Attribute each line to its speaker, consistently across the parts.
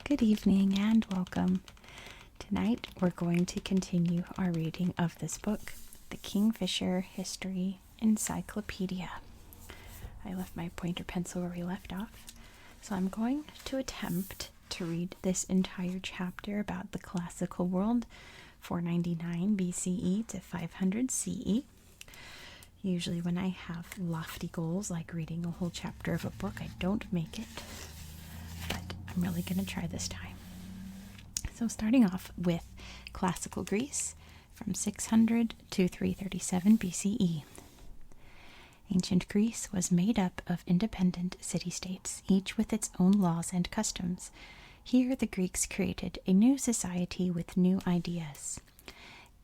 Speaker 1: Good evening and welcome. Tonight we're going to continue our reading of this book, The Kingfisher History Encyclopedia. I left my pointer pencil where we left off, so I'm going to attempt to read this entire chapter about the classical world, 499 BCE to 500 CE. Usually when I have lofty goals like reading a whole chapter of a book, I don't make it, but I'm really going to try this time. So starting off with classical Greece from 600 to 337 BCE. Ancient Greece was made up of independent city-states, each with its own laws and customs. Here the Greeks created a new society with new ideas.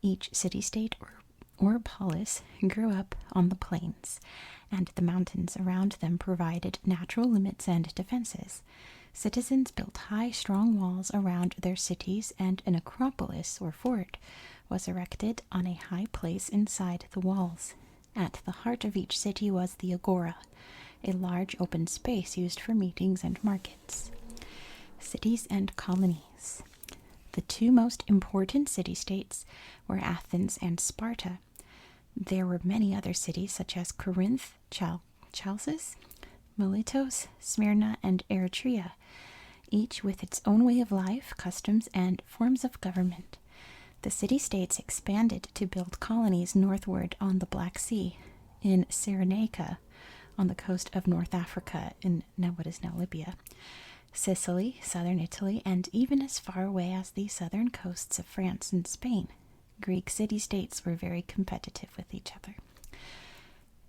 Speaker 1: Each city-state or polis grew up on the plains, and the mountains around them provided natural limits and defenses. Citizens built high, strong walls around their cities, and an acropolis, or fort, was erected on a high place inside the walls. At the heart of each city was the agora, a large open space used for meetings and markets. Cities and colonies. The two most important city-states were Athens and Sparta. There were many other cities such as Corinth, Chalcis, Miletus, Smyrna, and Eretria, each with its own way of life, customs, and forms of government. The city-states expanded to build colonies northward on the Black Sea, in Cyrenaica, on the coast of North Africa, in what is now Libya, Sicily, southern Italy, and even as far away as the southern coasts of France and Spain. Greek city-states were very competitive with each other.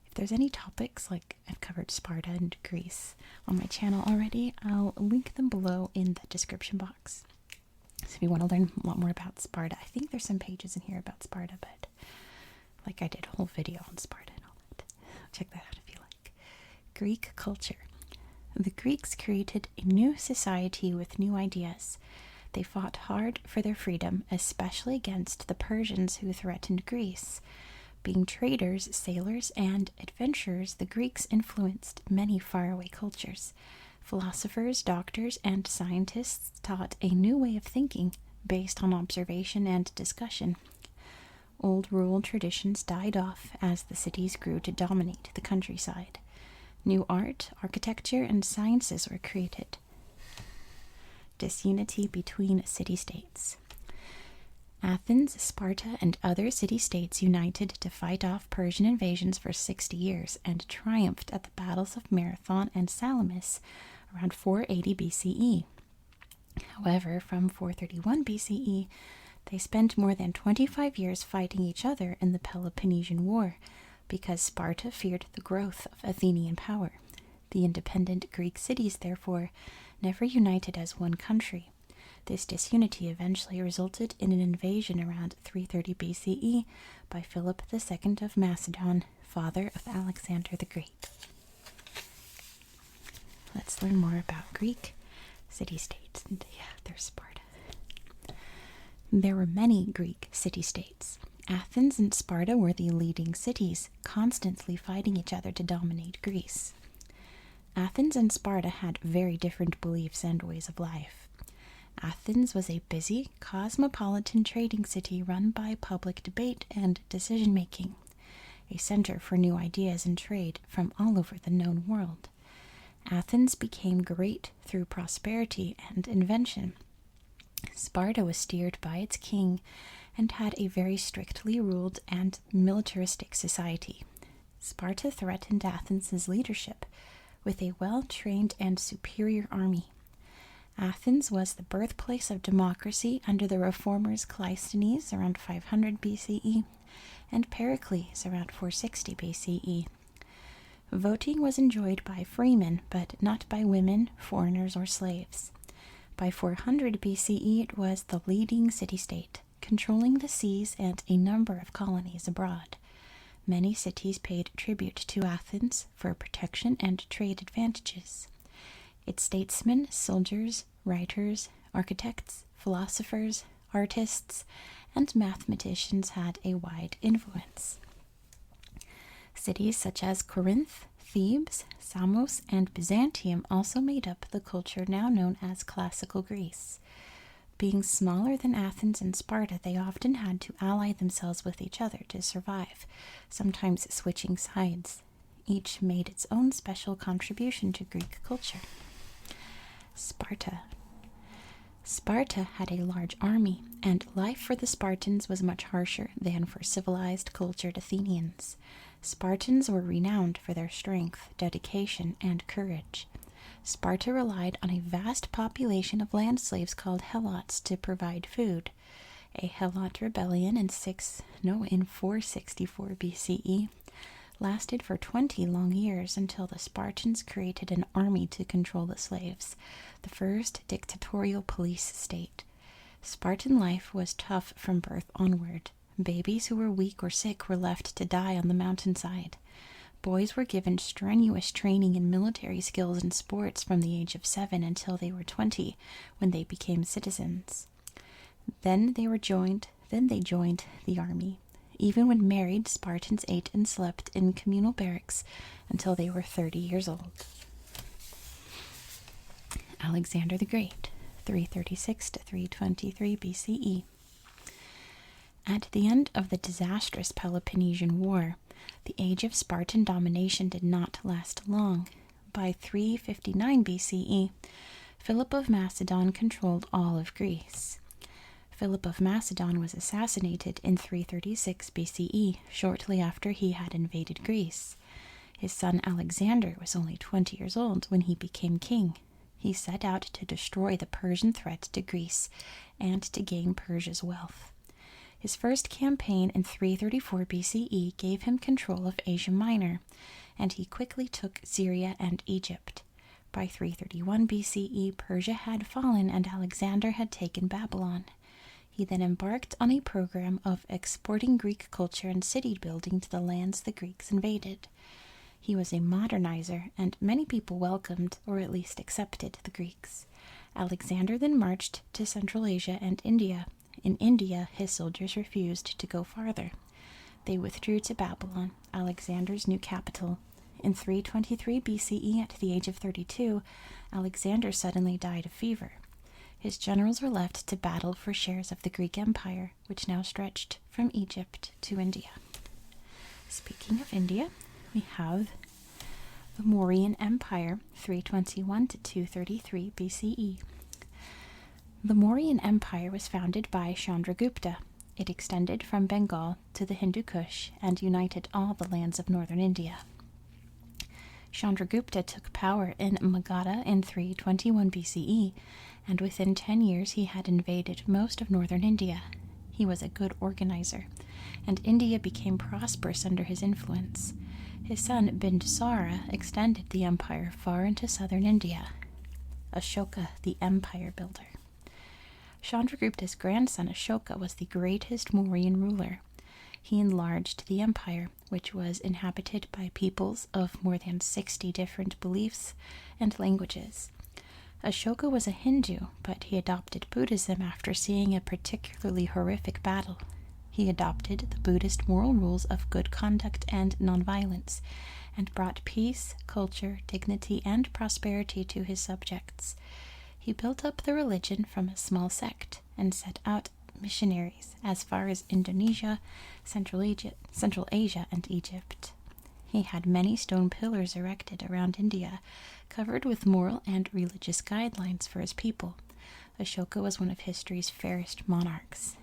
Speaker 1: If there's any topics, like I've covered Sparta and Greece on my channel already, I'll link them below in the description box. So if you want to learn a lot more about Sparta, I think there's some pages in here about Sparta, but like I did a whole video on Sparta and all that. Check that out if you like. Greek culture. The Greeks created a new society with new ideas. They fought hard for their freedom, especially against the Persians who threatened Greece. Being traders, sailors, and adventurers, the Greeks influenced many faraway cultures. Philosophers, doctors, and scientists taught a new way of thinking based on observation and discussion. Old rural traditions died off as the cities grew to dominate the countryside. New art, architecture, and sciences were created. Disunity between city-states. Athens, Sparta, and other city-states united to fight off Persian invasions for 60 years and triumphed at the battles of Marathon and Salamis around 480 BCE. However, from 431 BCE, they spent more than 25 years fighting each other in the Peloponnesian War because Sparta feared the growth of Athenian power. The independent Greek cities, therefore, never united as one country. This disunity eventually resulted in an invasion around 330 BCE by Philip II of Macedon, father of Alexander the Great. Let's learn more about Greek city-states. And yeah, there's Sparta. There were many Greek city-states. Athens and Sparta were the leading cities, constantly fighting each other to dominate Greece. Athens and Sparta had very different beliefs and ways of life. Athens was a busy, cosmopolitan trading city run by public debate and decision-making, a center for new ideas and trade from all over the known world. Athens became great through prosperity and invention. Sparta was steered by its king and had a very strictly ruled and militaristic society. Sparta threatened Athens' leadership with a well-trained and superior army. Athens was the birthplace of democracy under the reformers Cleisthenes around 500 BCE and Pericles around 460 BCE. Voting was enjoyed by freemen, but not by women, foreigners, or slaves. By 400 BCE, it was the leading city-state, controlling the seas and a number of colonies abroad. Many cities paid tribute to Athens for protection and trade advantages. Its statesmen, soldiers, writers, architects, philosophers, artists, and mathematicians had a wide influence. Cities such as Corinth, Thebes, Samos, and Byzantium also made up the culture now known as Classical Greece. Being smaller than Athens and Sparta, they often had to ally themselves with each other to survive, sometimes switching sides. Each made its own special contribution to Greek culture. Sparta. Sparta had a large army, and life for the Spartans was much harsher than for civilized, cultured Athenians. Spartans were renowned for their strength, dedication, and courage. Sparta relied on a vast population of land slaves called helots to provide food. A helot rebellion in 464 BCE lasted for 20 long years until the Spartans created an army to control the slaves, the first dictatorial police state. Spartan life was tough from birth onward. Babies who were weak or sick were left to die on the mountainside. Boys were given strenuous training in military skills and sports from the age of 7 until they were 20, when they became citizens. Then they joined the army. Even when married, Spartans ate and slept in communal barracks until they were 30 years old. Alexander the Great, 336 to 323 BCE. At the end of the disastrous Peloponnesian War, the age of Spartan domination did not last long. By 359 BCE, Philip of Macedon controlled all of Greece. Philip of Macedon was assassinated in 336 BCE, shortly after he had invaded Greece. His son Alexander was only 20 years old when he became king. He set out to destroy the Persian threat to Greece and to gain Persia's wealth. His first campaign in 334 BCE gave him control of Asia Minor, and he quickly took Syria and Egypt. By 331 BCE, Persia had fallen and Alexander had taken Babylon. He then embarked on a program of exporting Greek culture and city building to the lands the Greeks invaded. He was a modernizer, and many people welcomed, or at least accepted, the Greeks. Alexander then marched to Central Asia and India. In India, his soldiers refused to go farther. They withdrew to Babylon, Alexander's new capital. In 323 BCE, at the age of 32, Alexander suddenly died of fever. His generals were left to battle for shares of the Greek Empire, which now stretched from Egypt to India. Speaking of India, we have the Mauryan Empire, 321 to 233 BCE. The Mauryan Empire was founded by Chandragupta. It extended from Bengal to the Hindu Kush and united all the lands of northern India. Chandragupta took power in Magadha in 321 BCE, and within 10 years he had invaded most of northern India. He was a good organizer, and India became prosperous under his influence. His son Bindusara extended the empire far into southern India. Ashoka, the empire builder. Chandragupta's grandson Ashoka was the greatest Mauryan ruler. He enlarged the empire, which was inhabited by peoples of more than 60 different beliefs and languages. Ashoka was a Hindu, but he adopted Buddhism after seeing a particularly horrific battle. He adopted the Buddhist moral rules of good conduct and nonviolence, and brought peace, culture, dignity, and prosperity to his subjects. He built up the religion from a small sect and sent out missionaries as far as Indonesia, Central Asia, and Egypt. He had many stone pillars erected around India, covered with moral and religious guidelines for his people. Ashoka was one of history's fairest monarchs.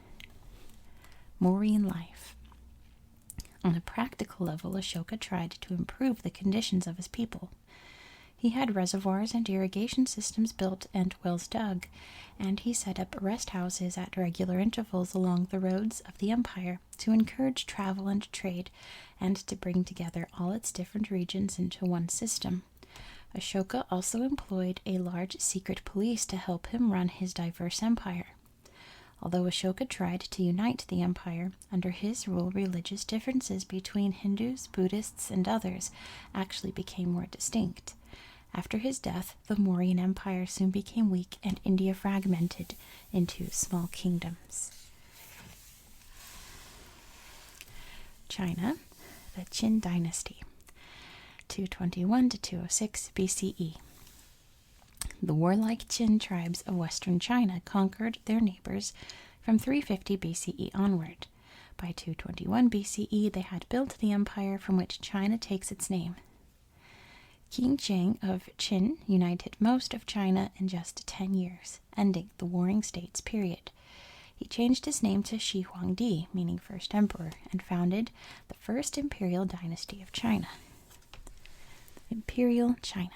Speaker 1: Mauryan life. On a practical level, Ashoka tried to improve the conditions of his people. He had reservoirs and irrigation systems built and wells dug, and he set up rest houses at regular intervals along the roads of the empire to encourage travel and trade and to bring together all its different regions into one system. Ashoka also employed a large secret police to help him run his diverse empire. Although Ashoka tried to unite the empire, under his rule religious differences between Hindus, Buddhists, and others actually became more distinct. After his death, the Mauryan Empire soon became weak and India fragmented into small kingdoms. China, the Qin Dynasty. 221 to 206 BCE. The warlike Qin tribes of western China conquered their neighbors from 350 BCE onward. By 221 BCE, they had built the empire from which China takes its name. King Jing of Qin united most of China in just 10 years, ending the Warring States period. He changed his name to Shi Huangdi, meaning first emperor, and founded the first imperial dynasty of China. Imperial China.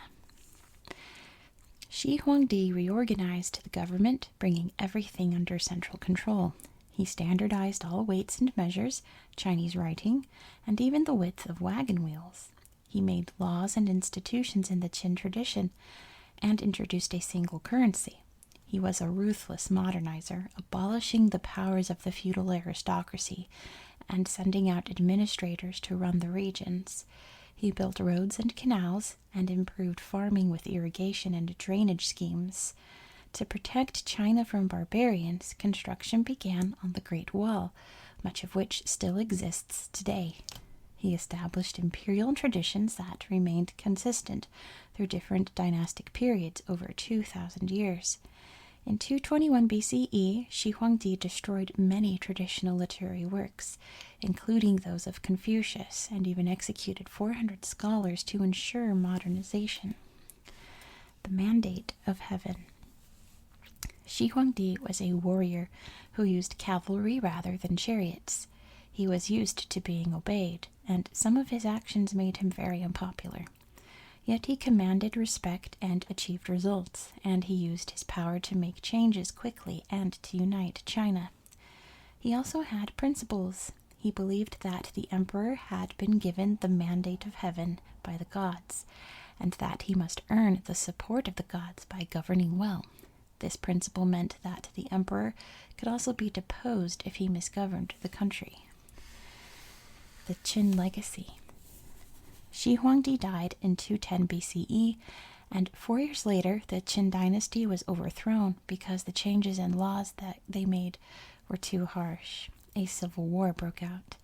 Speaker 1: Shi Huangdi reorganized the government, bringing everything under central control. He standardized all weights and measures, Chinese writing, and even the width of wagon wheels. He made laws and institutions in the Qin tradition and introduced a single currency. He was a ruthless modernizer, abolishing the powers of the feudal aristocracy and sending out administrators to run the regions. He built roads and canals and improved farming with irrigation and drainage schemes. To protect China from barbarians, construction began on the Great Wall, much of which still exists today. He established imperial traditions that remained consistent through different dynastic periods over 2,000 years. In 221 BCE, Shi Huangdi destroyed many traditional literary works, including those of Confucius, and even executed 400 scholars to ensure modernization. The Mandate of Heaven. Shi Huangdi was a warrior who used cavalry rather than chariots. He was used to being obeyed, and some of his actions made him very unpopular. Yet he commanded respect and achieved results, and he used his power to make changes quickly and to unite China. He also had principles. He believed that the emperor had been given the mandate of heaven by the gods, and that he must earn the support of the gods by governing well. This principle meant that the emperor could also be deposed if he misgoverned the country. The Qin legacy. Shi Huangdi died in 210 BCE, and 4 years later the Qin dynasty was overthrown because the changes and laws that they made were too harsh. A civil war broke out.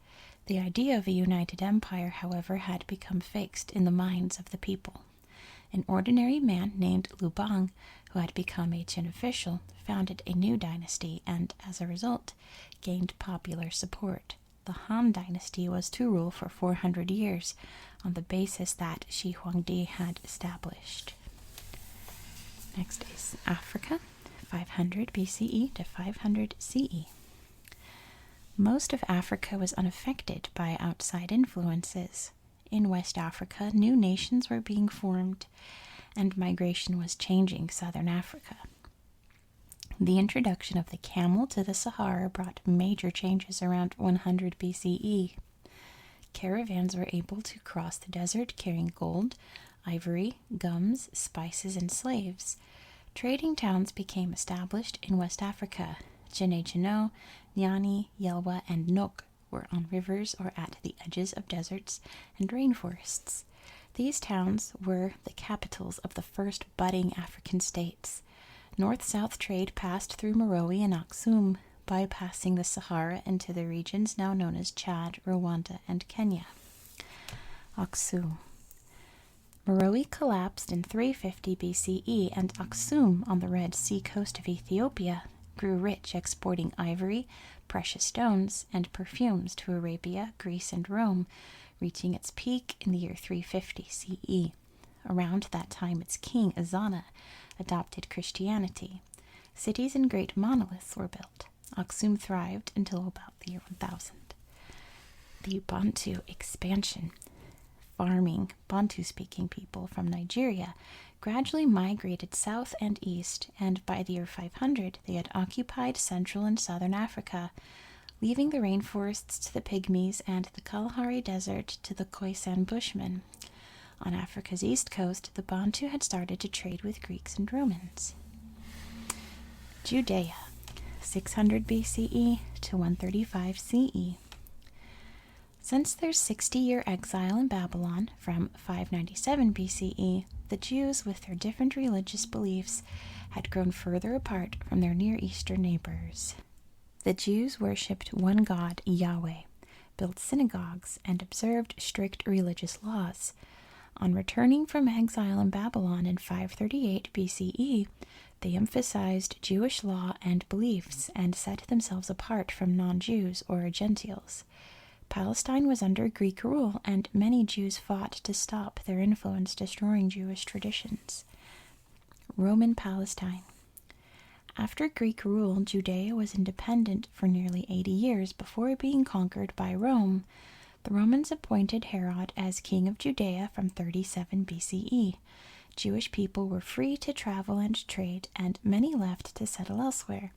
Speaker 1: The idea of a united empire, however, had become fixed in the minds of the people. An ordinary man named Lu Bang, who had become a Qin official, founded a new dynasty and, as a result, gained popular support. The Han dynasty was to rule for 400 years on the basis that Shi Huangdi had established. Next is Africa, 500 BCE to 500 CE. Most of Africa was unaffected by outside influences. In West Africa, new nations were being formed, and migration was changing southern Africa. The introduction of the camel to the Sahara brought major changes around 100 BCE. Caravans were able to cross the desert carrying gold, ivory, gums, spices, and slaves. Trading towns became established in West Africa. Jene-Jeno, Nyani, Yelwa, and Nok were on rivers or at the edges of deserts and rainforests. These towns were the capitals of the first budding African states. North-south trade passed through Meroe and Aksum, bypassing the Sahara into the regions now known as Chad, Rwanda, and Kenya. Aksum. Meroe collapsed in 350 BCE, and Aksum, on the Red Sea coast of Ethiopia, grew rich, exporting ivory, precious stones, and perfumes to Arabia, Greece, and Rome, reaching its peak in the year 350 CE. Around that time, its king, Ezana, adopted Christianity. Cities and great monoliths were built. Aksum thrived until about the year 1000. The Bantu expansion. Farming, Bantu-speaking people from Nigeria gradually migrated south and east, and by the year 500 they had occupied central and southern Africa, leaving the rainforests to the Pygmies and the Kalahari Desert to the Khoisan Bushmen. On Africa's east coast, the Bantu had started to trade with Greeks and Romans. Judea, 600 BCE to 135 CE. Since their 60-year exile in Babylon from 597 BCE, the Jews, with their different religious beliefs, had grown further apart from their Near Eastern neighbors. The Jews worshipped one God, Yahweh, built synagogues, and observed strict religious laws. On returning from exile in Babylon in 538 BCE, they emphasized Jewish law and beliefs and set themselves apart from non-Jews or Gentiles. Palestine was under Greek rule, and many Jews fought to stop their influence destroying Jewish traditions. Roman Palestine. After Greek rule, Judea was independent for nearly 80 years before being conquered by Rome. The Romans appointed Herod as king of Judea from 37 BCE. Jewish people were free to travel and trade, and many left to settle elsewhere.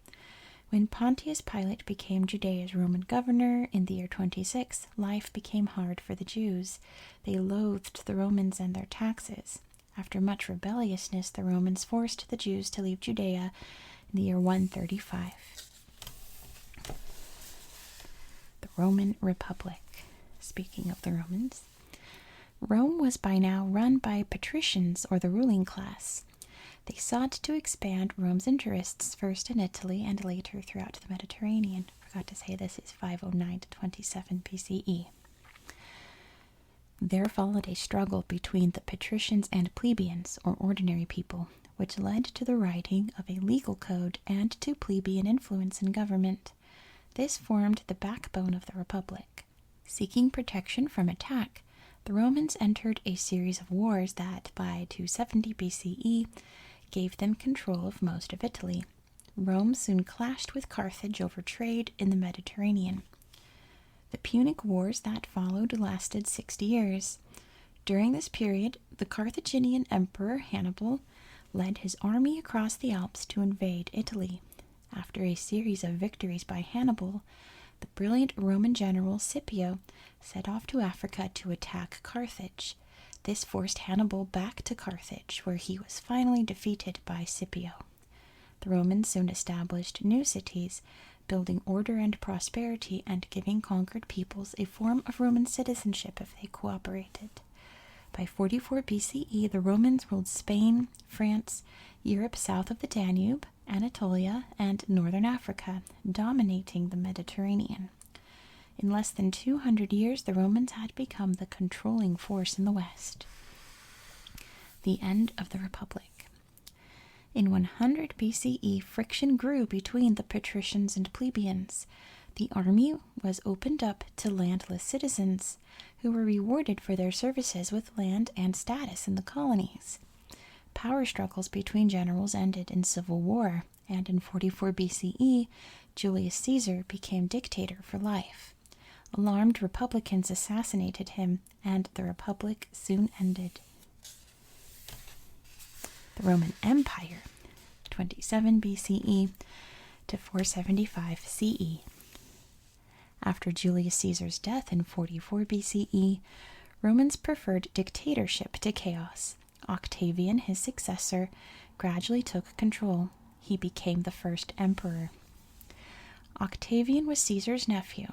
Speaker 1: When Pontius Pilate became Judea's Roman governor in the year 26, life became hard for the Jews. They loathed the Romans and their taxes. After much rebelliousness, the Romans forced the Jews to leave Judea in the year 135. The Roman Republic. Speaking of the Romans, Rome was by now run by patricians, or the ruling class. They sought to expand Rome's interests first in Italy and later throughout the Mediterranean. Forgot to say this is 509 to 27 BCE. There followed a struggle between the patricians and plebeians, or ordinary people, which led to the writing of a legal code and to plebeian influence in government. This formed the backbone of the Republic. Seeking protection from attack, the Romans entered a series of wars that, by 270 BCE, gave them control of most of Italy. Rome soon clashed with Carthage over trade in the Mediterranean. The Punic Wars that followed lasted 60 years. During this period, the Carthaginian emperor Hannibal led his army across the Alps to invade Italy. After a series of victories by Hannibal, the brilliant Roman general Scipio set off to Africa to attack Carthage. This forced Hannibal back to Carthage, where he was finally defeated by Scipio. The Romans soon established new cities, building order and prosperity and giving conquered peoples a form of Roman citizenship if they cooperated. By 44 BCE, the Romans ruled Spain, France, Europe south of the Danube, Anatolia, and northern Africa, dominating the Mediterranean. In less than 200 years, the Romans had become the controlling force in the West. The end of the Republic. In 100 BCE, friction grew between the patricians and plebeians. The army was opened up to landless citizens, who were rewarded for their services with land and status in the colonies. Power struggles between generals ended in civil war, and in 44 BCE, Julius Caesar became dictator for life. Alarmed Republicans assassinated him, and the Republic soon ended. The Roman Empire, 27 BCE to 475 CE. After Julius Caesar's death in 44 BCE, Romans preferred dictatorship to chaos. Octavian, his successor, gradually took control. He became the first emperor. Octavian was Caesar's nephew.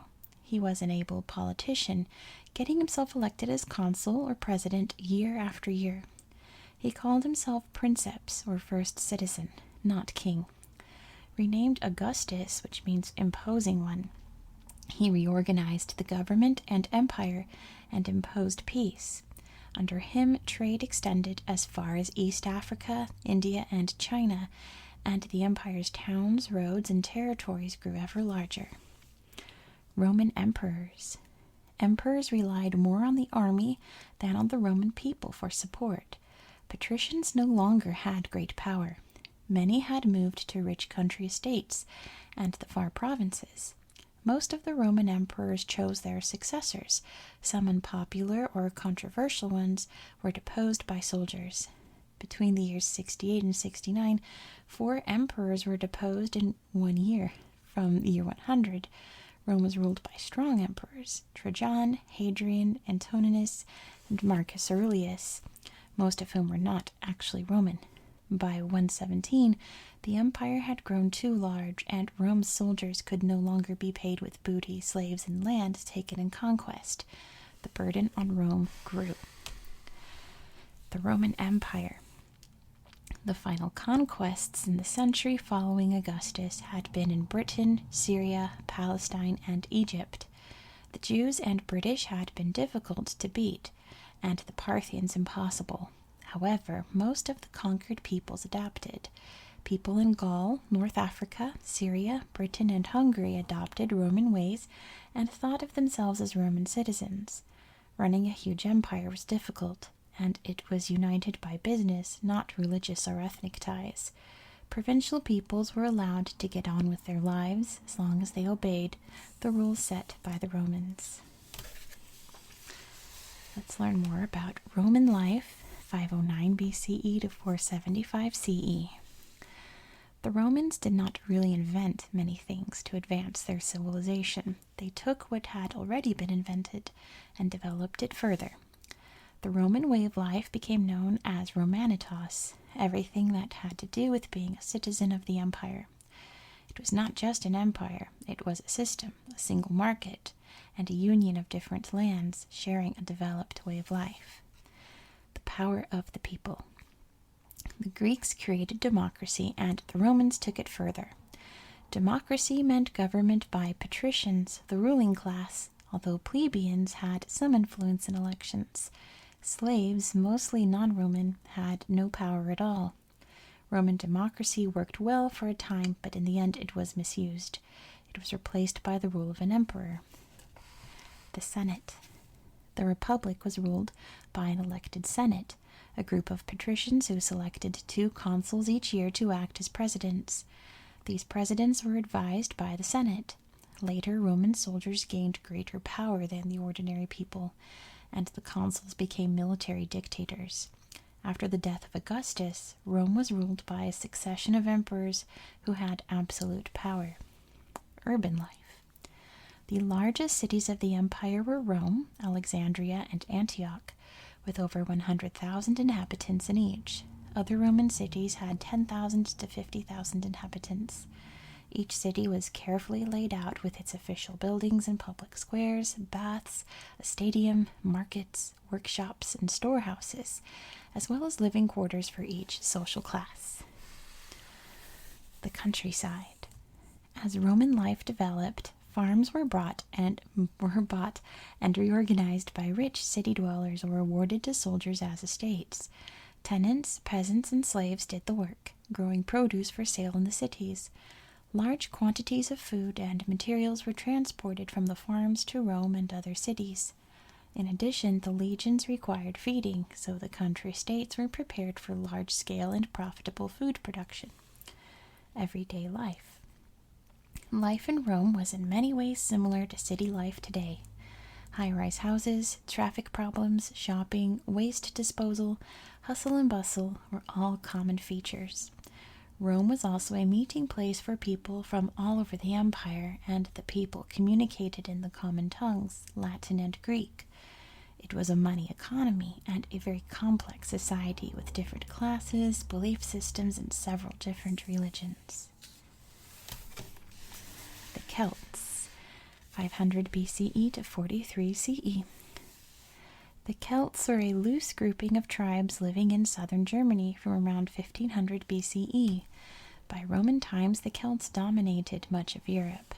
Speaker 1: He was an able politician, getting himself elected as consul or president year after year. He called himself princeps, or first citizen, not king. Renamed Augustus, which means imposing one, he reorganized the government and empire and imposed peace. Under him, trade extended as far as East Africa, India, and China, and the empire's towns, roads, and territories grew ever larger. Roman emperors. Emperors relied more on the army than on the Roman people for support. Patricians no longer had great power. Many had moved to rich country estates and the far provinces. Most of the Roman emperors chose their successors. Some unpopular or controversial ones were deposed by soldiers. Between the years 68 and 69, 4 emperors were deposed in 1 year. From the year 100, Rome was ruled by strong emperors: Trajan, Hadrian, Antoninus, and Marcus Aurelius, most of whom were not actually Roman. By 117, the empire had grown too large, and Rome's soldiers could no longer be paid with booty, slaves, and land taken in conquest. The burden on Rome grew. The Roman Empire. The final conquests in the century following Augustus had been in Britain, Syria, Palestine, and Egypt. The Jews and British had been difficult to beat. and the Parthians impossible. However, most of the conquered peoples adapted. People in Gaul, North Africa, Syria, Britain, and Hungary adopted Roman ways and thought of themselves as Roman citizens. Running a huge empire was difficult, and it was united by business, not religious or ethnic ties. Provincial peoples were allowed to get on with their lives as long as they obeyed the rules set by the Romans. Let's learn more about Roman life, 509 BCE to 475 CE. The Romans did not really invent many things to advance their civilization. They took what had already been invented and developed it further. The Roman way of life became known as Romanitas, everything that had to do with being a citizen of the empire. It was not just an empire, it was a system, a single market, and a union of different lands sharing a developed way of life. The power of the people. The Greeks created democracy, and the Romans took it further. Democracy meant government by patricians, the ruling class, although plebeians had some influence in elections. Slaves, mostly non-Roman, had no power at all. Roman democracy worked well for a time, but in the end it was misused. It was replaced by the rule of an emperor. The Senate. The Republic was ruled by an elected Senate, a group of patricians who selected 2 consuls each year to act as presidents. These presidents were advised by the Senate. Later, Roman soldiers gained greater power than the ordinary people, and the consuls became military dictators. After the death of Augustus, Rome was ruled by a succession of emperors who had absolute power. Urban life. The largest cities of the empire were Rome, Alexandria, and Antioch, with over 100,000 inhabitants in each. Other Roman cities had 10,000 to 50,000 inhabitants. Each city was carefully laid out with its official buildings and public squares, baths, a stadium, markets, workshops, and storehouses, as well as living quarters for each social class. The countryside. As Roman life developed, farms were bought and reorganized by rich city dwellers or awarded to soldiers as estates. Tenants, peasants, and slaves did the work, growing produce for sale in the cities. Large quantities of food and materials were transported from the farms to Rome and other cities. In addition, the legions required feeding, so the country states were prepared for large-scale and profitable food production. Everyday life. Life in Rome was in many ways similar to city life today. High-rise houses, traffic problems, shopping, waste disposal, hustle and bustle were all common features. Rome was also a meeting place for people from all over the empire, and the people communicated in the common tongues, Latin and Greek. It was a money economy and a very complex society with different classes, belief systems, and several different religions. The Celts, 500 BCE to 43 CE. The Celts were a loose grouping of tribes living in southern Germany from around 1500 BCE. By Roman times, the Celts dominated much of Europe.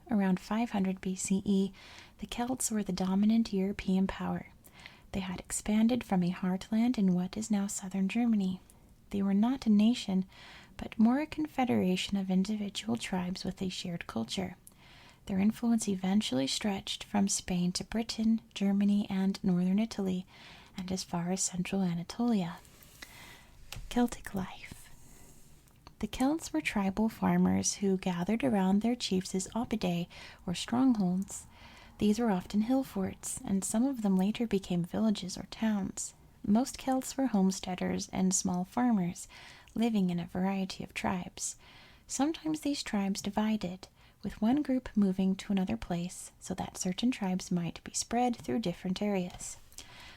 Speaker 1: Around 500 BCE, the Celts were the dominant European power. They had expanded from a heartland in what is now southern Germany. They were not a nation, but more a confederation of individual tribes with a shared culture. Their influence eventually stretched from Spain to Britain, Germany, and northern Italy, and as far as central Anatolia. Celtic life. The Celts were tribal farmers who gathered around their chiefs' oppidæ, or strongholds. These were often hill forts, and some of them later became villages or towns. Most Celts were homesteaders and small farmers, living in a variety of tribes. Sometimes these tribes divided, with one group moving to another place so that certain tribes might be spread through different areas.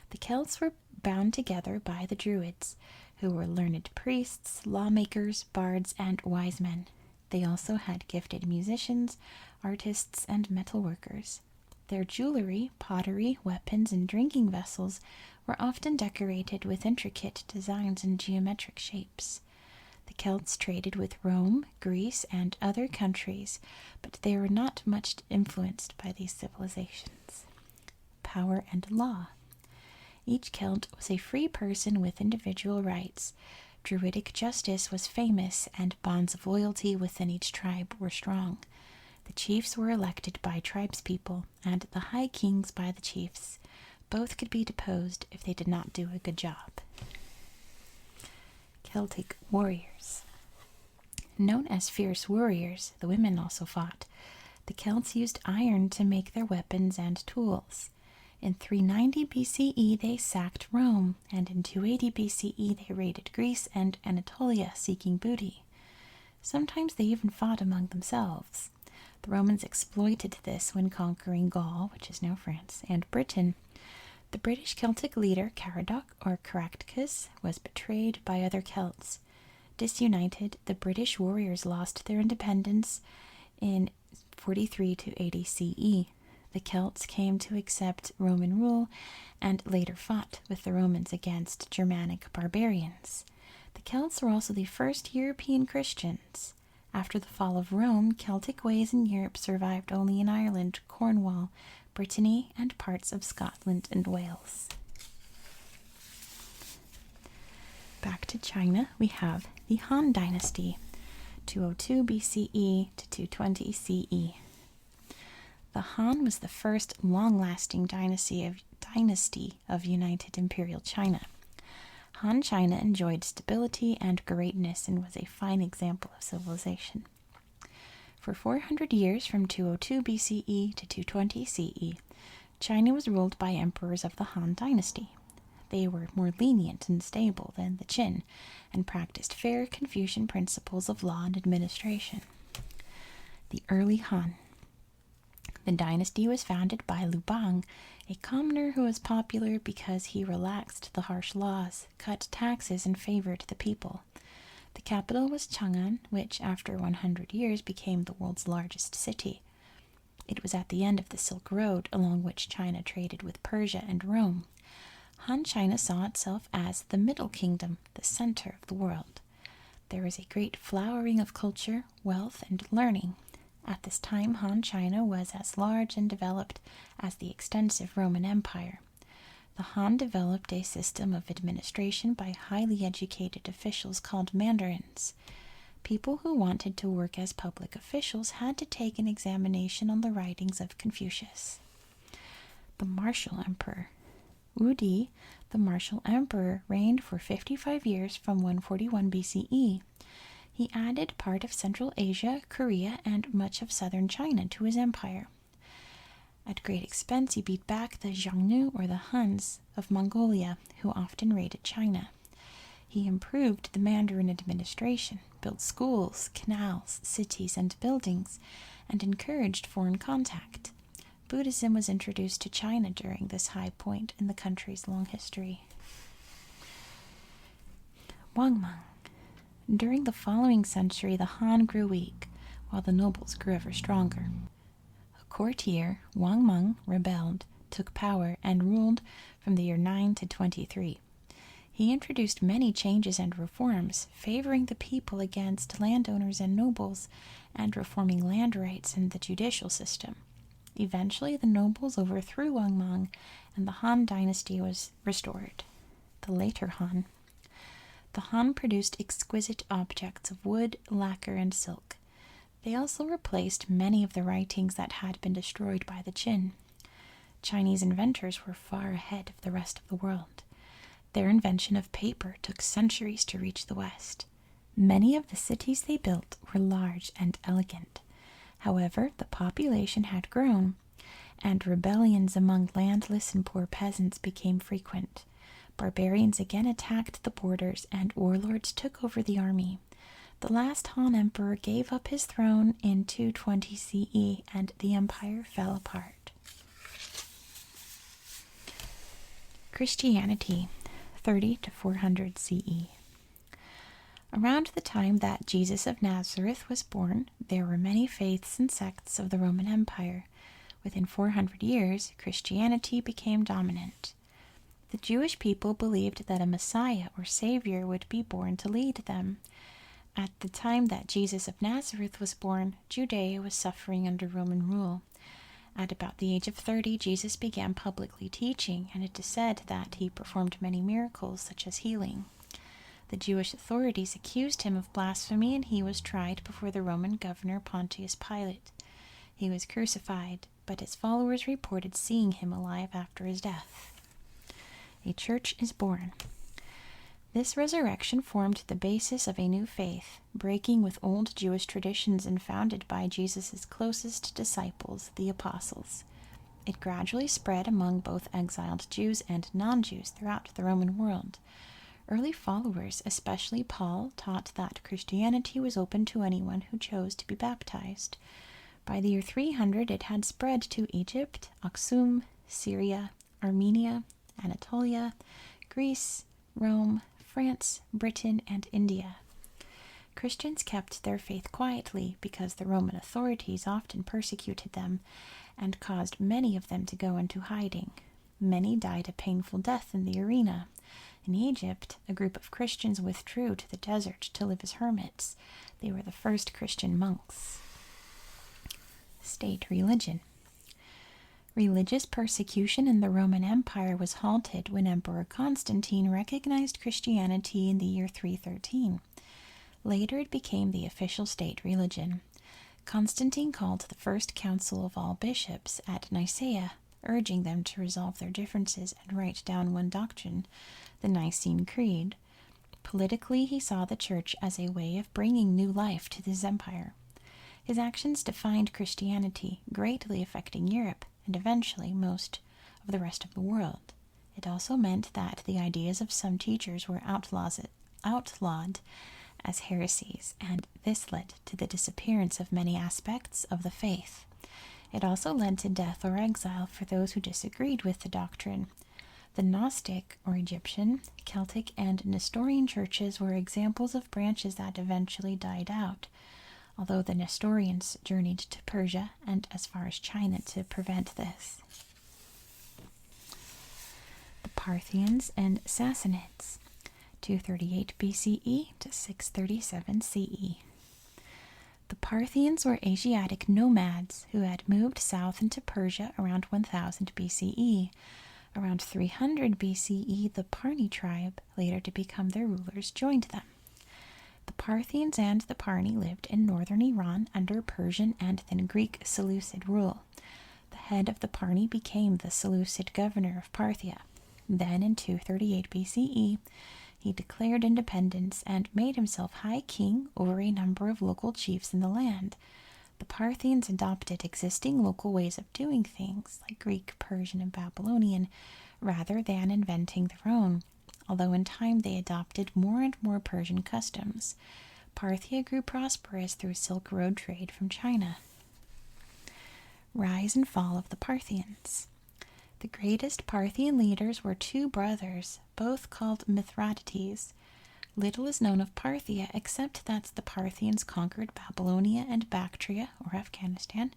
Speaker 1: The Celts were bound together by the Druids, who were learned priests, lawmakers, bards, and wise men. They also had gifted musicians, artists, and metal workers. Their jewelry, pottery, weapons, and drinking vessels were often decorated with intricate designs and geometric shapes. The Celts traded with Rome, Greece, and other countries, but they were not much influenced by these civilizations. Power and law. Each Celt was a free person with individual rights. Druidic justice was famous, and bonds of loyalty within each tribe were strong. The chiefs were elected by tribespeople, and the high kings by the chiefs. Both could be deposed if they did not do a good job. Celtic warriors. Known as fierce warriors, the women also fought. The Celts used iron to make their weapons and tools. In 390 BCE, they sacked Rome, and in 280 BCE, they raided Greece and Anatolia seeking booty. Sometimes they even fought among themselves. The Romans exploited this when conquering Gaul, which is now France, and Britain. The British Celtic leader Caradoc or Caractacus was betrayed by other Celts. Disunited, the British warriors lost their independence in 43 to 80 CE. The Celts came to accept Roman rule and later fought with the Romans against Germanic barbarians. The Celts were also the first European Christians. After the fall of Rome, Celtic ways in Europe survived only in Ireland, Cornwall, Brittany, and parts of Scotland and Wales. Back to China, we have the Han Dynasty, 202 BCE to 220 CE. The Han was the first long-lasting dynasty of United Imperial China. Han China enjoyed stability and greatness and was a fine example of civilization. For 400 years, from 202 BCE to 220 CE, China was ruled by emperors of the Han Dynasty. They were more lenient and stable than the Qin, and practiced fair Confucian principles of law and administration. The early Han. The dynasty was founded by Liu Bang, a commoner who was popular because he relaxed the harsh laws, cut taxes, and favored the people. The capital was Chang'an, which after 100 years became the world's largest city. It was at the end of the Silk Road, along which China traded with Persia and Rome. Han China saw itself as the Middle Kingdom, the center of the world. There was a great flowering of culture, wealth, and learning. At this time, Han China was as large and developed as the extensive Roman Empire. The Han developed a system of administration by highly educated officials called mandarins. People who wanted to work as public officials had to take an examination on the writings of Confucius. The Martial Emperor. Wu Di, the Martial Emperor, reigned for 55 years from 141 BCE. He added part of Central Asia, Korea, and much of southern China to his empire. At great expense, he beat back the Xiongnu or the Huns of Mongolia, who often raided China. He improved the Mandarin administration, built schools, canals, cities, and buildings, and encouraged foreign contact. Buddhism was introduced to China during this high point in the country's long history. Wang Mang. During the following century, the Han grew weak, while the nobles grew ever stronger. A courtier, Wang Mang, rebelled, took power, and ruled from the year 9 to 23. He introduced many changes and reforms, favoring the people against landowners and nobles, and reforming land rights and the judicial system. Eventually, the nobles overthrew Wang Mang, and the Han dynasty was restored. The later Han. The Han produced exquisite objects of wood, lacquer, and silk. They also replaced many of the writings that had been destroyed by the Qin. Chinese inventors were far ahead of the rest of the world. Their invention of paper took centuries to reach the West. Many of the cities they built were large and elegant. However, the population had grown, and rebellions among landless and poor peasants became frequent. Barbarians again attacked the borders, and warlords took over the army. The last Han emperor gave up his throne in 220 CE, and the empire fell apart. Christianity, 30 to 400 CE. Around the time that Jesus of Nazareth was born, there were many faiths and sects of the Roman Empire. Within 400 years, Christianity became dominant. The Jewish people believed that a Messiah or Savior would be born to lead them. At the time that Jesus of Nazareth was born, Judea was suffering under Roman rule. At about the age of 30, Jesus began publicly teaching, and it is said that he performed many miracles, such as healing. The Jewish authorities accused him of blasphemy, and he was tried before the Roman governor Pontius Pilate. He was crucified, but his followers reported seeing him alive after his death. A church is born. This resurrection formed the basis of a new faith, breaking with old Jewish traditions and founded by Jesus' closest disciples, the apostles. It gradually spread among both exiled Jews and non-Jews throughout the Roman world. Early followers, especially Paul, taught that Christianity was open to anyone who chose to be baptized. By the year 300, it had spread to Egypt, Aksum, Syria, Armenia, Anatolia, Greece, Rome, France, Britain, and India. Christians kept their faith quietly because the Roman authorities often persecuted them and caused many of them to go into hiding. Many died a painful death in the arena. In Egypt, a group of Christians withdrew to the desert to live as hermits. They were the first Christian monks. State religion. Religious persecution in the Roman Empire was halted when Emperor Constantine recognized Christianity in the year 313. Later it became the official state religion. Constantine called the first council of all bishops at Nicaea, urging them to resolve their differences and write down one doctrine, the Nicene Creed. Politically, he saw the church as a way of bringing new life to his empire. His actions defined Christianity, greatly affecting Europe and eventually most of the rest of the world. It also meant that the ideas of some teachers were outlawed as heresies, and this led to the disappearance of many aspects of the faith. It also led to death or exile for those who disagreed with the doctrine. The Gnostic, or Egyptian, Celtic, and Nestorian churches were examples of branches that eventually died out, although the Nestorians journeyed to Persia and as far as China to prevent this. The Parthians and Sassanids, 238 BCE to 637 CE. The Parthians were Asiatic nomads who had moved south into Persia around 1000 BCE. Around 300 BCE, the Parni tribe, later to become their rulers, joined them. The Parthians and the Parni lived in northern Iran under Persian and then Greek Seleucid rule. The head of the Parni became the Seleucid governor of Parthia. Then, in 238 BCE, he declared independence and made himself high king over a number of local chiefs in the land. The Parthians adopted existing local ways of doing things, like Greek, Persian, and Babylonian, rather than inventing their own. Although in time they adopted more and more Persian customs. Parthia grew prosperous through Silk Road trade from China. Rise and fall of the Parthians. The greatest Parthian leaders were two brothers, both called Mithridates. Little is known of Parthia except that the Parthians conquered Babylonia and Bactria, or Afghanistan,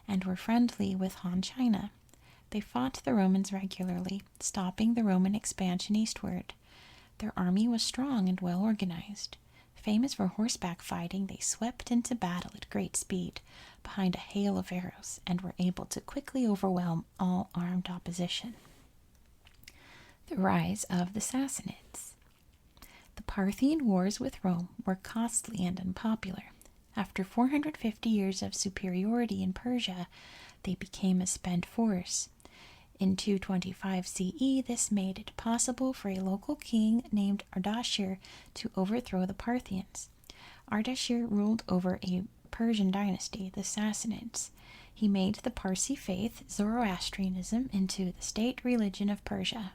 Speaker 1: and were friendly with Han China. They fought the Romans regularly, stopping the Roman expansion eastward. Their army was strong and well organized. Famous for horseback fighting, they swept into battle at great speed, behind a hail of arrows, and were able to quickly overwhelm all armed opposition. The rise of the Sassanids. The Parthian wars with Rome were costly and unpopular. After 450 years of superiority in Persia, they became a spent force. In 225 CE, this made it possible for a local king named Ardashir to overthrow the Parthians. Ardashir ruled over a Persian dynasty, the Sassanids. He made the Parsi faith, Zoroastrianism, into the state religion of Persia.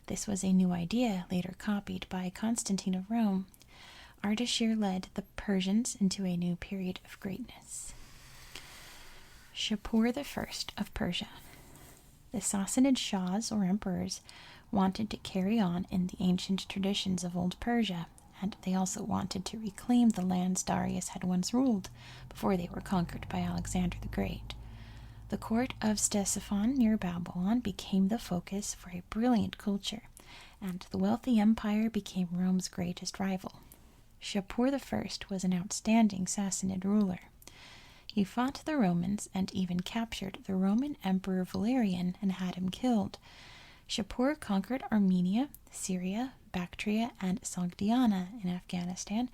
Speaker 1: This was a new idea, later copied by Constantine of Rome. Ardashir led the Persians into a new period of greatness. Shapur I of Persia. The Sassanid shahs, or emperors, wanted to carry on in the ancient traditions of Old Persia, and they also wanted to reclaim the lands Darius had once ruled before they were conquered by Alexander the Great. The court of Ctesiphon near Babylon became the focus for a brilliant culture, and the wealthy empire became Rome's greatest rival. Shapur I was an outstanding Sassanid ruler. He fought the Romans and even captured the Roman Emperor Valerian and had him killed. Shapur conquered Armenia, Syria, Bactria, and Sogdiana in Afghanistan,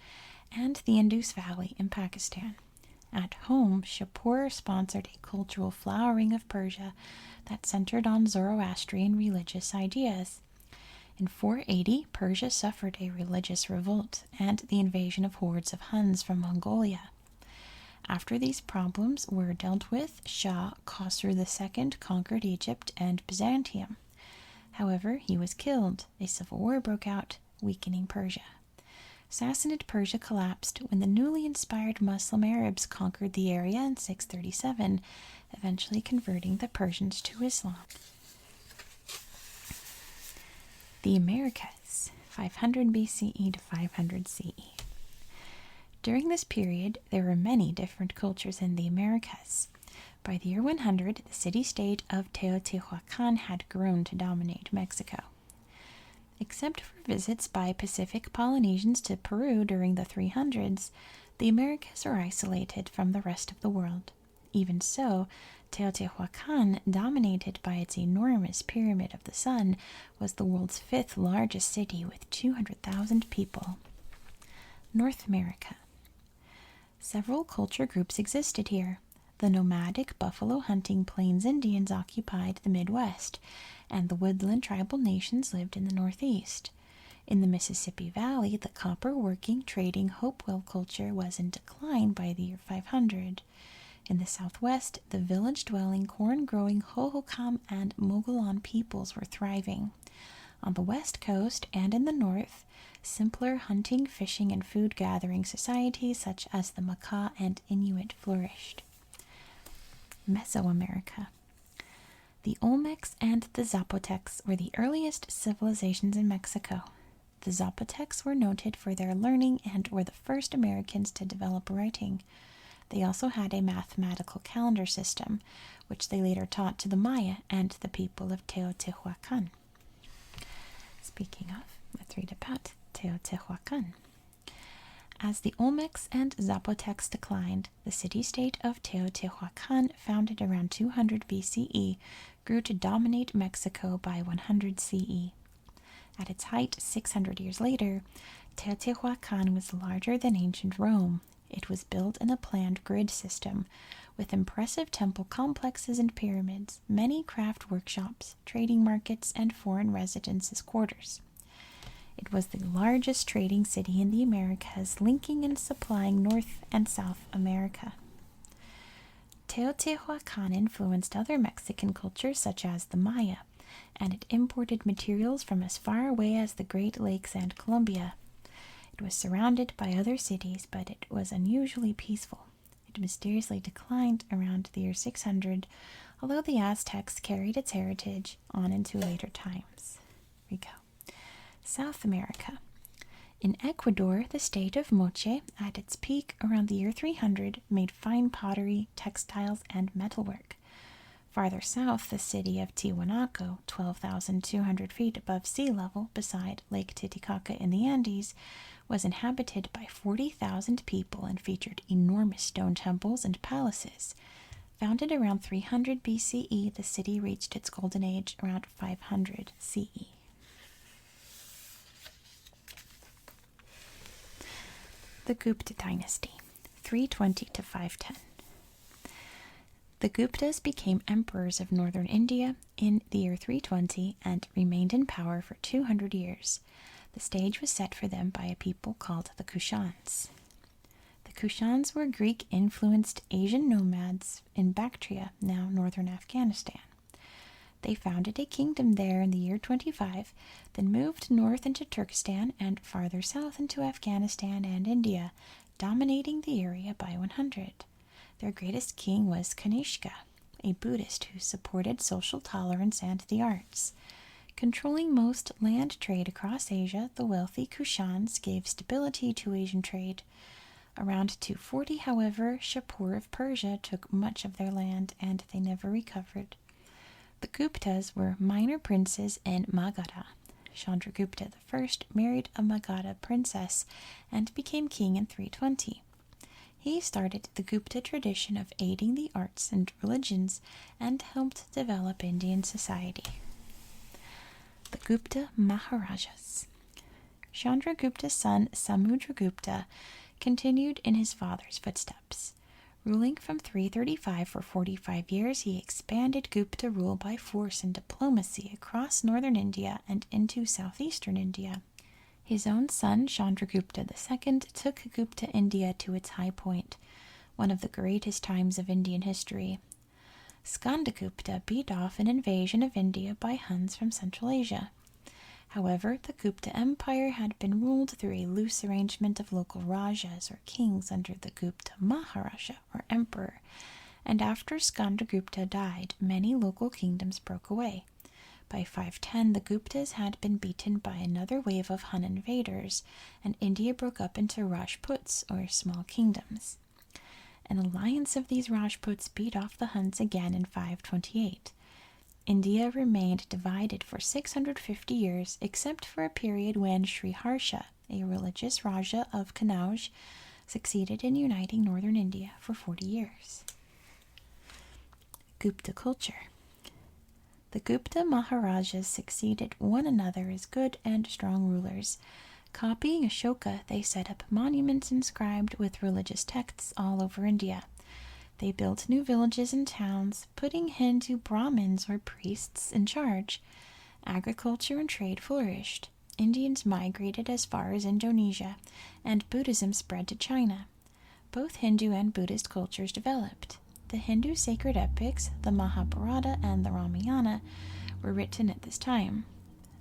Speaker 1: and the Indus Valley in Pakistan. At home, Shapur sponsored a cultural flowering of Persia that centered on Zoroastrian religious ideas. In 480, Persia suffered a religious revolt and the invasion of hordes of Huns from Mongolia. After these problems were dealt with, Shah Khosrow II conquered Egypt and Byzantium. However, he was killed. A civil war broke out, weakening Persia. Sassanid Persia collapsed when the newly inspired Muslim Arabs conquered the area in 637, eventually converting the Persians to Islam. The Americas, 500 BCE to 500 CE. During this period, there were many different cultures in the Americas. By the year 100, the city-state of Teotihuacan had grown to dominate Mexico. Except for visits by Pacific Polynesians to Peru during the 300s, the Americas were isolated from the rest of the world. Even so, Teotihuacan, dominated by its enormous Pyramid of the Sun, was the world's fifth largest city with 200,000 people. North America. Several culture groups existed here. The nomadic buffalo hunting Plains Indians occupied the Midwest, and the woodland tribal nations lived in the Northeast. In the Mississippi Valley, the copper-working, trading Hopewell culture was in decline by the year 500. In the Southwest, the village-dwelling, corn-growing Hohokam and Mogollon peoples were thriving. On the West Coast and in the North, simpler hunting, fishing, and food-gathering societies such as the Makah and Inuit flourished. Mesoamerica. The Olmecs and the Zapotecs were the earliest civilizations in Mexico. The Zapotecs were noted for their learning and were the first Americans to develop writing. They also had a mathematical calendar system, which they later taught to the Maya and the people of Teotihuacan. Speaking of, let's read about Teotihuacan. As the Olmecs and Zapotecs declined, the city-state of Teotihuacan, founded around 200 BCE, grew to dominate Mexico by 100 CE. At its height, 600 years later, Teotihuacan was larger than ancient Rome. It was built in a planned grid system, with impressive temple complexes and pyramids, many craft workshops, trading markets, and foreign residences' quarters. It was the largest trading city in the Americas, linking and supplying North and South America. Teotihuacan influenced other Mexican cultures such as the Maya, and it imported materials from as far away as the Great Lakes and Colombia. It was surrounded by other cities, but it was unusually peaceful. It mysteriously declined around the year 600, although the Aztecs carried its heritage on into later times. Here we go. South America. In Ecuador, the state of Moche, at its peak around the year 300, made fine pottery, textiles, and metalwork. Farther south, the city of Tiwanaku, 12,200 feet above sea level beside Lake Titicaca in the Andes, was inhabited by 40,000 people and featured enormous stone temples and palaces. Founded around 300 BCE, the city reached its golden age around 500 CE. Thegupta Dynasty, 320 to 510. The Guptas became emperors of northern India in the year 320 and remained in power for 200 years. The stage was set for them by a people called the Kushans. The Kushans were Greek-influenced Asian nomads in Bactria, now northern Afghanistan. They founded a kingdom there in the year 25, then moved north into Turkestan and farther south into Afghanistan and India, dominating the area by 100. Their greatest king was Kanishka, a Buddhist who supported social tolerance and the arts. Controlling most land trade across Asia, the wealthy Kushans gave stability to Asian trade. Around 240, however, Shapur of Persia took much of their land, and they never recovered. The Guptas were minor princes in Magadha. Chandragupta I married a Magadha princess and became king in 320. He started the Gupta tradition of aiding the arts and religions and helped develop Indian society. The Gupta Maharajas. Chandragupta's son Samudragupta continued in his father's footsteps. Ruling from 335 for 45 years, he expanded Gupta rule by force and diplomacy across northern India and into southeastern India. His own son, Chandragupta II, took Gupta India to its high point, one of the greatest times of Indian history. Skandagupta beat off an invasion of India by Huns from Central Asia. However, the Gupta Empire had been ruled through a loose arrangement of local rajas or kings under the Gupta Maharaja or emperor, and after Skandagupta died, many local kingdoms broke away. By 510, the Guptas had been beaten by another wave of Hun invaders, and India broke up into Rajputs, or small kingdoms. An alliance of these Rajputs beat off the Huns again in 528. India remained divided for 650 years, except for a period when Sri Harsha, a religious Raja of Kannauj, succeeded in uniting northern India for 40 years. Gupta culture. The Gupta Maharajas succeeded one another as good and strong rulers. Copying Ashoka, they set up monuments inscribed with religious texts all over India. They built new villages and towns, putting Hindu Brahmins or priests in charge. Agriculture and trade flourished. Indians migrated as far as Indonesia, and Buddhism spread to China. Both Hindu and Buddhist cultures developed. The Hindu sacred epics, the Mahabharata and the Ramayana, were written at this time.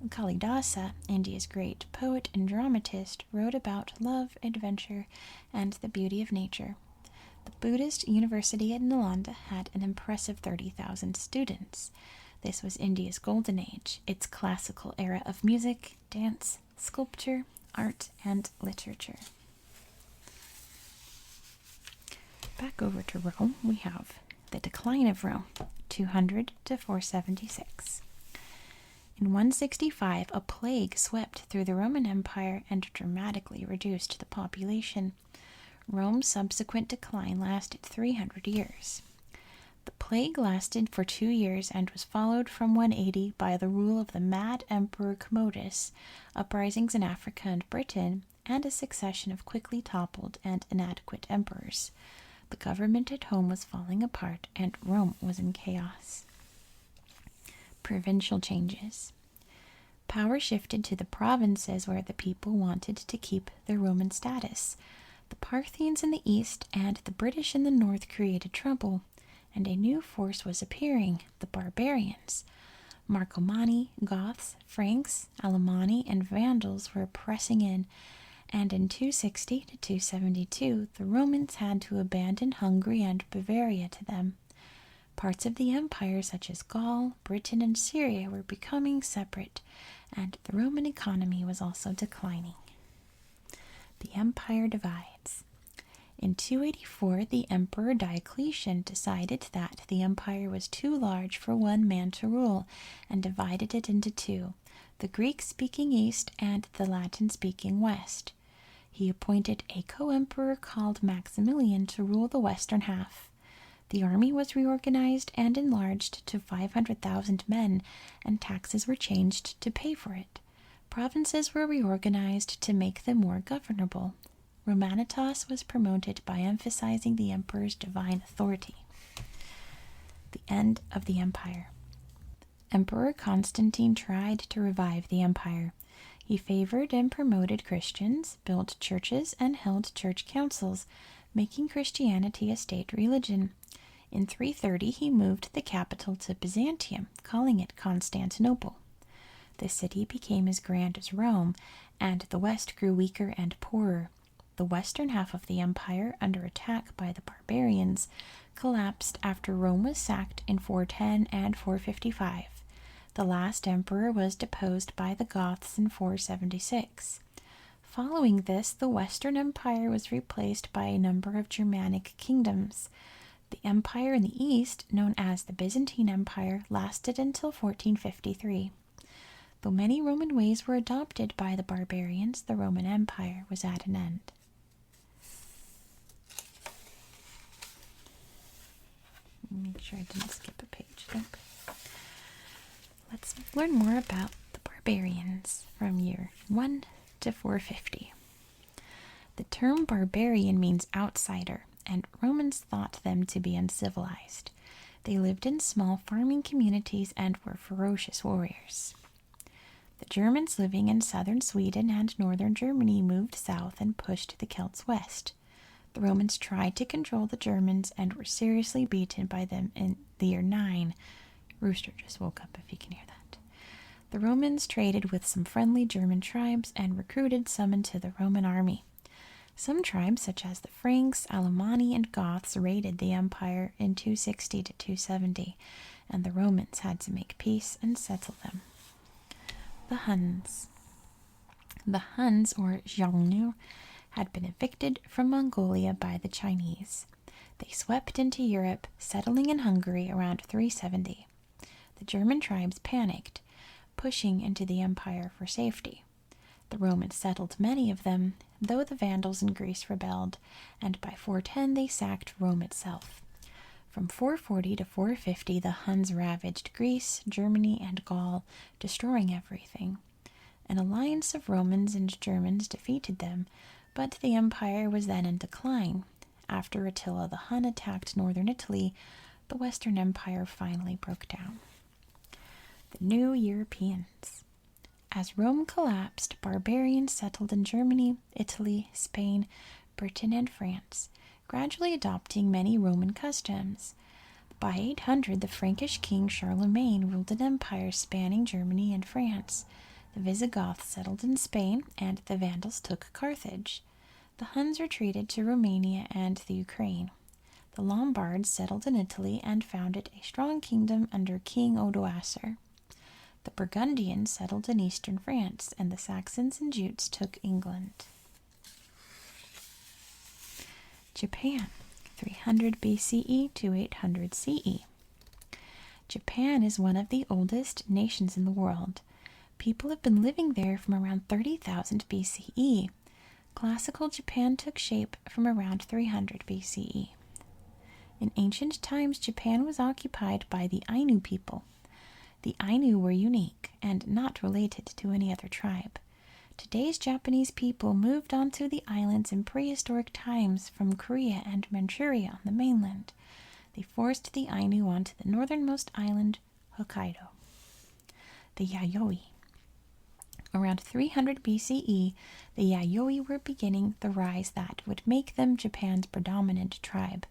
Speaker 1: Kalidasa, India's great poet and dramatist, wrote about love, adventure, and the beauty of nature. The Buddhist university at Nalanda had an impressive 30,000 students. This was India's golden age, its classical era of music, dance, sculpture, art, and literature. Back over to Rome, we have the decline of Rome, 200 to 476. In 165, a plague swept through the Roman Empire and dramatically reduced the population. Rome's subsequent decline lasted 300 years. The plague lasted for 2 years and was followed from 180 by the rule of the mad Emperor Commodus, uprisings in Africa and Britain, and a succession of quickly toppled and inadequate emperors. The government at home was falling apart, and Rome was in chaos. Provincial changes. Power shifted to the provinces where the people wanted to keep their Roman status. The Parthians in the east and the British in the north created trouble, and a new force was appearing, the Barbarians. Marcomanni, Goths, Franks, Alemanni, and Vandals were pressing in, and in 260 to 272, the Romans had to abandon Hungary and Bavaria to them. Parts of the empire, such as Gaul, Britain, and Syria, were becoming separate, and the Roman economy was also declining. The empire divides. In 284, the Emperor Diocletian decided that the empire was too large for one man to rule, and divided it into two, the Greek-speaking east and the Latin-speaking west. He appointed a co-emperor called Maximilian to rule the western half. The army was reorganized and enlarged to 500,000 men, and taxes were changed to pay for it. Provinces were reorganized to make them more governable. Romanitas was promoted by emphasizing the emperor's divine authority. The end of the empire. Emperor Constantine tried to revive the empire. He favored and promoted Christians, built churches, and held church councils, making Christianity a state religion. In 330, he moved the capital to Byzantium, calling it Constantinople. The city became as grand as Rome, and the west grew weaker and poorer. The western half of the empire, under attack by the barbarians, collapsed after Rome was sacked in 410 and 455. The last emperor was deposed by the Goths in 476. Following this, the Western Empire was replaced by a number of Germanic kingdoms. The empire in the east, known as the Byzantine Empire, lasted until 1453. Though many Roman ways were adopted by the barbarians, the Roman Empire was at an end. Make sure I didn't skip a page. Nope. Let's learn more about the barbarians from year 1 to 450. The term barbarian means outsider, and Romans thought them to be uncivilized. They lived in small farming communities and were ferocious warriors. The Germans living in southern Sweden and northern Germany moved south and pushed the Celts west. The Romans tried to control the Germans and were seriously beaten by them in the year 9. Rooster just woke up if you can hear that. The Romans traded with some friendly German tribes and recruited some into the Roman army. Some tribes, such as the Franks, Alemanni, and Goths, raided the empire in 260 to 270, and the Romans had to make peace and settle them. The Huns. The Huns, or Xiongnu, had been evicted from Mongolia by the Chinese. They swept into Europe, settling in Hungary around 370. The German tribes panicked, pushing into the empire for safety. The Romans settled many of them, though the Vandals in Greece rebelled, and by 410 they sacked Rome itself. From 440 to 450 the Huns ravaged Greece, Germany, and Gaul, destroying everything. An alliance of Romans and Germans defeated them, but the empire was then in decline. After Attila the Hun attacked northern Italy, the Western Empire finally broke down. The New Europeans. As Rome collapsed, barbarians settled in Germany, Italy, Spain, Britain, and France, gradually adopting many Roman customs. By 800, the Frankish king Charlemagne ruled an empire spanning Germany and France. The Visigoths settled in Spain, and the Vandals took Carthage. The Huns retreated to Romania and the Ukraine. The Lombards settled in Italy and founded a strong kingdom under King Odoacer. The Burgundians settled in eastern France, and the Saxons and Jutes took England. Japan, 300 BCE to 800 CE. Japan is one of the oldest nations in the world. People have been living there from around 30,000 BCE. Classical Japan took shape from around 300 BCE. In ancient times, Japan was occupied by the Ainu people. The Ainu were unique and not related to any other tribe. Today's Japanese people moved onto the islands in prehistoric times from Korea and Manchuria on the mainland. They forced the Ainu onto the northernmost island, Hokkaido. The Yayoi. Around 300 BCE, the Yayoi were beginning the rise that would make them Japan's predominant tribe.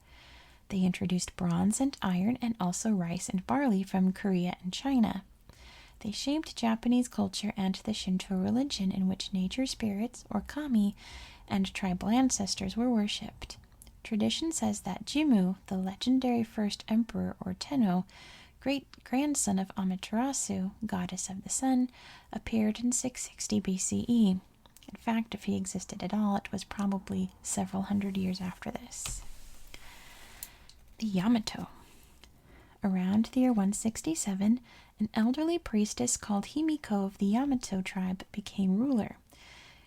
Speaker 1: They introduced bronze and iron and also rice and barley from Korea and China. They shaped Japanese culture and the Shinto religion, in which nature spirits, or kami, and tribal ancestors were worshipped. Tradition says that Jimmu, the legendary first emperor, or Tenno, great-grandson of Amaterasu, goddess of the sun, appeared in 660 BCE. In fact, if he existed at all, it was probably several hundred years after this. The Yamato. Around the year 167, an elderly priestess called Himiko of the Yamato tribe became ruler.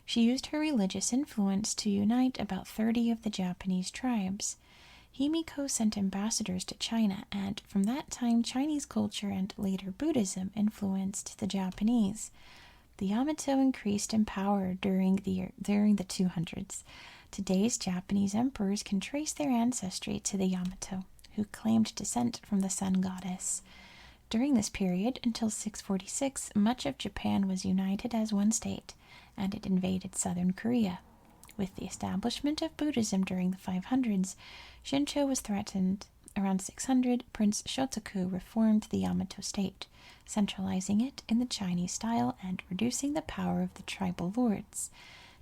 Speaker 1: She used her religious influence to unite about 30 of the Japanese tribes. Himiko sent ambassadors to China, and from that time Chinese culture and later Buddhism influenced the Japanese. The Yamato increased in power during the 200s. Today's Japanese emperors can trace their ancestry to the Yamato, who claimed descent from the sun goddess. During this period, until 646, much of Japan was united as one state, and it invaded southern Korea. With the establishment of Buddhism during the 500s, Shinto was threatened. Around 600, Prince Shotoku reformed the Yamato state, centralizing it in the Chinese style and reducing the power of the tribal lords.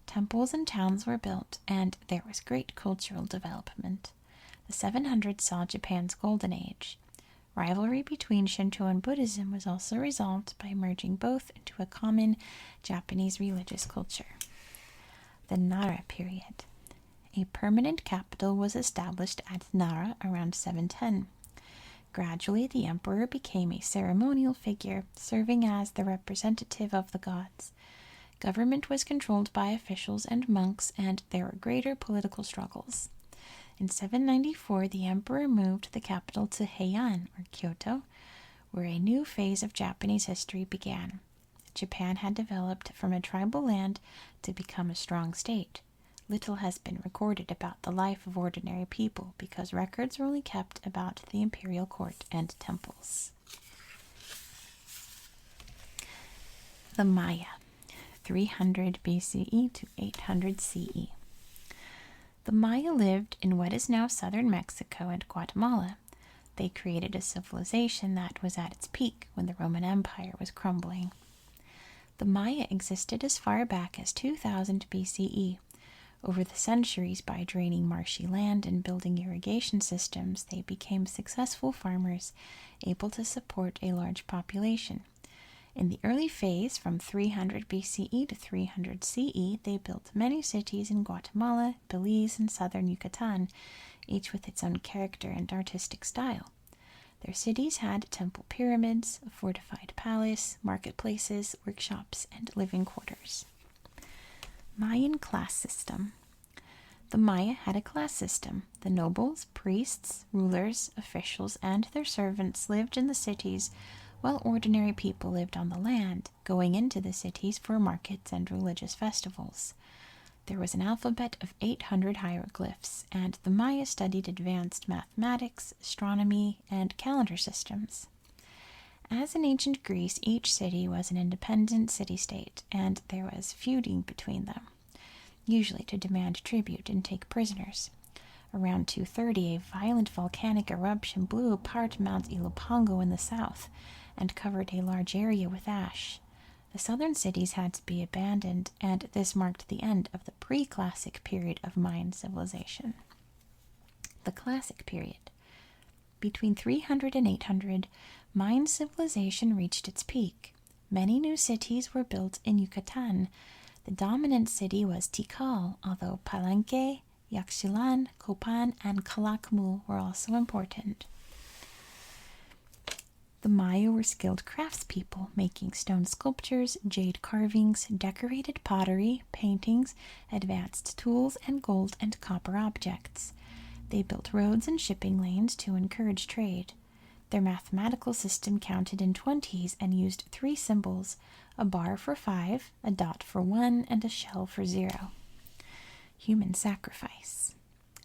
Speaker 1: Temples and towns were built, and there was great cultural development. The 700s saw Japan's golden age. Rivalry between Shinto and Buddhism was also resolved by merging both into a common Japanese religious culture. The Nara period. A permanent capital was established at Nara around 710. Gradually, the emperor became a ceremonial figure, serving as the representative of the gods. Government was controlled by officials and monks, and there were greater political struggles. In 794, the emperor moved the capital to Heian, or Kyoto, where a new phase of Japanese history began. Japan had developed from a tribal land to become a strong state. Little has been recorded about the life of ordinary people because records were only kept about the imperial court and temples. The Maya, 300 BCE to 800 CE. The Maya lived in what is now southern Mexico and Guatemala. They created a civilization that was at its peak when the Roman Empire was crumbling. The Maya existed as far back as 2000 BCE. Over the centuries, by draining marshy land and building irrigation systems, they became successful farmers, able to support a large population. In the early phase, from 300 BCE to 300 CE, they built many cities in Guatemala, Belize, and southern Yucatan, each with its own character and artistic style. Their cities had temple pyramids, a fortified palace, marketplaces, workshops, and living quarters. Mayan class system. The Maya had a class system. The nobles, priests, rulers, officials, and their servants lived in the cities, while ordinary people lived on the land, going into the cities for markets and religious festivals. There was an alphabet of 800 hieroglyphs, and the Maya studied advanced mathematics, astronomy, and calendar systems. As in ancient Greece, each city was an independent city-state, and there was feuding between them, usually to demand tribute and take prisoners. Around 230, a violent volcanic eruption blew apart Mount Ilopango in the south and covered a large area with ash. The southern cities had to be abandoned, and this marked the end of the pre-classic period of Mayan civilization. The Classic period. Between 300 and 800, Mayan civilization reached its peak. Many new cities were built in Yucatan. The dominant city was Tikal, although Palenque, Yaxchilan, Copan, and Calakmul were also important. The Maya were skilled craftspeople, making stone sculptures, jade carvings, decorated pottery, paintings, advanced tools, and gold and copper objects. They built roads and shipping lanes to encourage trade. Their mathematical system counted in 20s and used 3 symbols, a bar for 5, a dot for 1, and a shell for 0. Human sacrifice.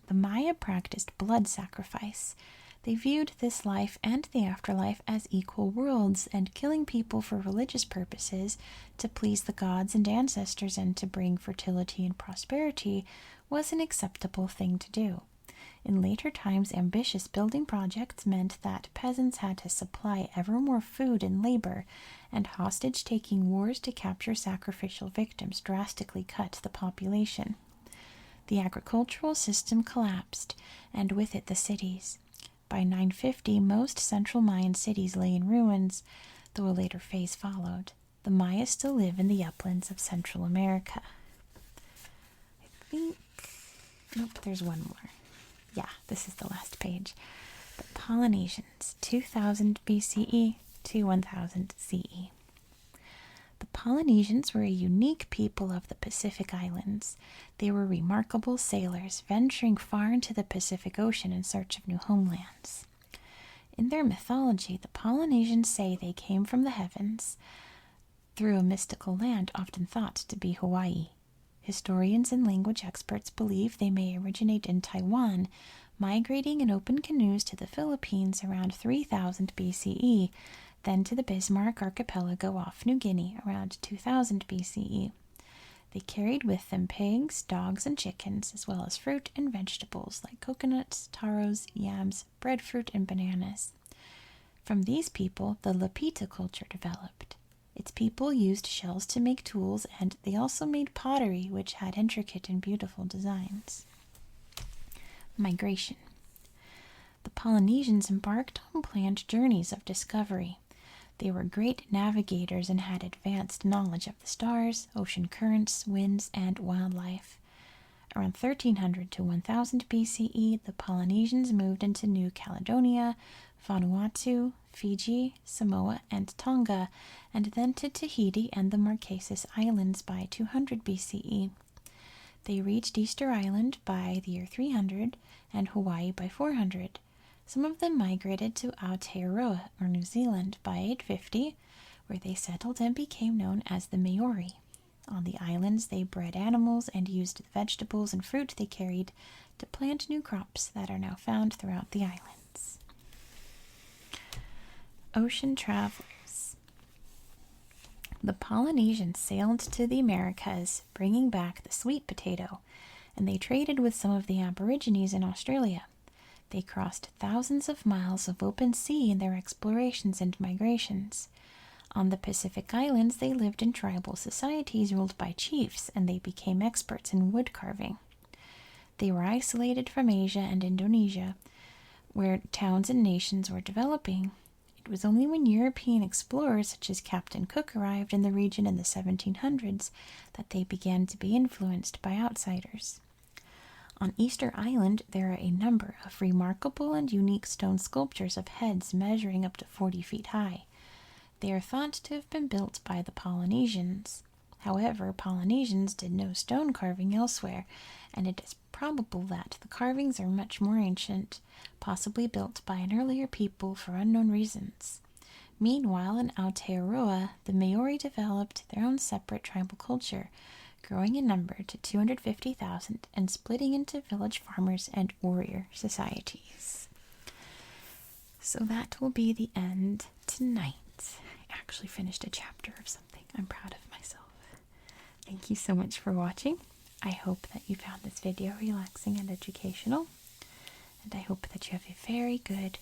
Speaker 1: The Maya practiced blood sacrifice. They viewed this life and the afterlife as equal worlds, and killing people for religious purposes, to please the gods and ancestors and to bring fertility and prosperity, was an acceptable thing to do. In later times, ambitious building projects meant that peasants had to supply ever more food and labor, and hostage-taking wars to capture sacrificial victims drastically cut the population. The agricultural system collapsed, and with it the cities. By 950, most central Mayan cities lay in ruins, though a later phase followed. The Maya still live in the uplands of Central America. Nope, there's one more. Yeah, this is the last page. The Polynesians, 2000 BCE to 1000 CE. The Polynesians were a unique people of the Pacific Islands. They were remarkable sailors, venturing far into the Pacific Ocean in search of new homelands. In their mythology, the Polynesians say they came from the heavens through a mystical land often thought to be Hawaii. Historians and language experts believe they may originate in Taiwan, migrating in open canoes to the Philippines around 3000 BCE, then to the Bismarck Archipelago off New Guinea around 2000 BCE. They carried with them pigs, dogs, and chickens, as well as fruit and vegetables like coconuts, taros, yams, breadfruit, and bananas. From these people, the Lapita culture developed. Its people used shells to make tools, and they also made pottery, which had intricate and beautiful designs. Migration. The Polynesians embarked on planned journeys of discovery. They were great navigators and had advanced knowledge of the stars, ocean currents, winds, and wildlife. Around 1300 to 1000 BCE, the Polynesians moved into New Caledonia, Vanuatu, Fiji, Samoa, and Tonga, and then to Tahiti and the Marquesas Islands by 200 BCE. They reached Easter Island by the year 300 and Hawaii by 400. Some of them migrated to Aotearoa, or New Zealand, by 850, where they settled and became known as the Maori. On the islands, they bred animals and used the vegetables and fruit they carried to plant new crops that are now found throughout the islands. Ocean travelers. The Polynesians sailed to the Americas, bringing back the sweet potato, and they traded with some of the Aborigines in Australia. They crossed thousands of miles of open sea in their explorations and migrations. On the Pacific Islands, they lived in tribal societies ruled by chiefs, and they became experts in wood carving. They were isolated from Asia and Indonesia, where towns and nations were developing. It was only when European explorers such as Captain Cook arrived in the region in the 1700s that they began to be influenced by outsiders. On Easter Island, there are a number of remarkable and unique stone sculptures of heads measuring up to 40 feet high. They are thought to have been built by the Polynesians. However, Polynesians did no stone carving elsewhere, and it is probable that the carvings are much more ancient, possibly built by an earlier people for unknown reasons. Meanwhile, in Aotearoa, the Maori developed their own separate tribal culture, growing in number to 250,000 and splitting into village farmers and warrior societies. So that will be the end tonight. I actually finished a chapter of something. I'm proud of myself. Thank you so much for watching. I hope that you found this video relaxing and educational. And I hope that you have a very good